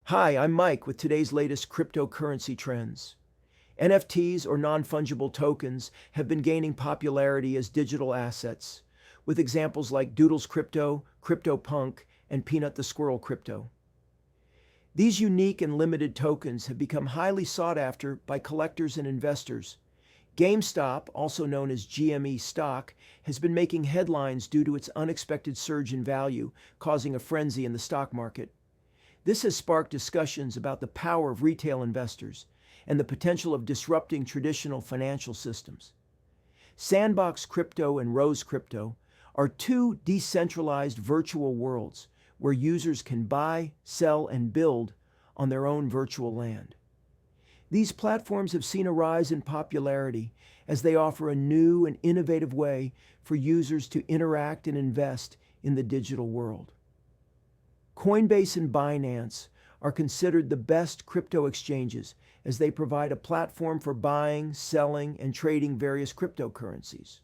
Hi, I'm Mike with today's latest cryptocurrency trends. NFTs, or non-fungible tokens, have been gaining popularity as digital assets, with examples like Doodles Crypto, Crypto Punk, and Peanut the Squirrel Crypto. These unique and limited tokens have become highly sought after by collectors and investors. GameStop, also known as GME stock, has been making headlines due to its unexpected surge in value, causing a frenzy in the stock market. This has sparked discussions about the power of retail investors and the potential of disrupting traditional financial systems. Sandbox Crypto and Rose Crypto are two decentralized virtual worlds where users can buy, sell, and build on their own virtual land. These platforms have seen a rise in popularity as they offer a new and innovative way for users to interact and invest in the digital world. Coinbase and Binance are considered the best crypto exchanges as they provide a platform for buying, selling, and trading various cryptocurrencies.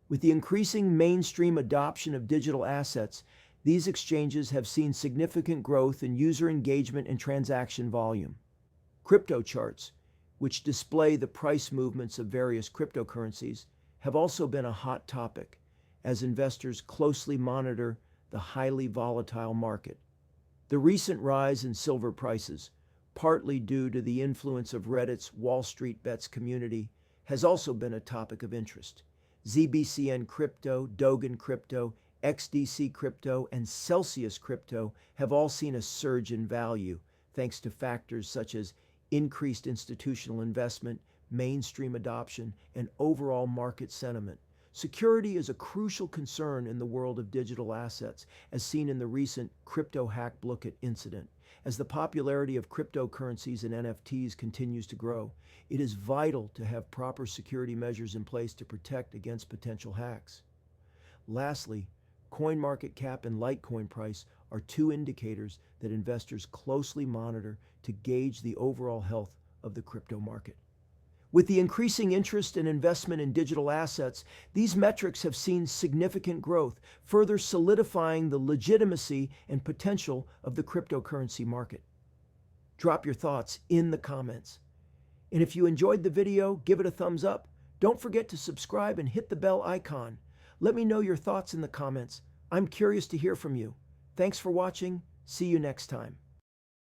With the increasing mainstream adoption of digital assets, these exchanges have seen significant growth in user engagement and transaction volume. Crypto charts, which display the price movements of various cryptocurrencies, have also been a hot topic as investors closely monitor the highly volatile market. The recent rise in silver prices, partly due to the influence of Reddit's Wall Street Bets community, has also been a topic of interest. ZBCN Crypto, Dogen Crypto, XDC Crypto, and Celsius Crypto have all seen a surge in value thanks to factors such as increased institutional investment, mainstream adoption, and overall market sentiment. Security is a crucial concern in the world of digital assets, as seen in the recent crypto hack Blooket incident. As the popularity of cryptocurrencies and NFTs continues to grow, it is vital to have proper security measures in place to protect against potential hacks. Lastly, CoinMarketCap and Litecoin price are two indicators that investors closely monitor to gauge the overall health of the crypto market. With the increasing interest and investment in digital assets, these metrics have seen significant growth, further solidifying the legitimacy and potential of the cryptocurrency market. Drop your thoughts in the comments. And if you enjoyed the video, give it a thumbs up. Don't forget to subscribe and hit the bell icon. Let me know your thoughts in the comments. I'm curious to hear from you. Thanks for watching. See you next time.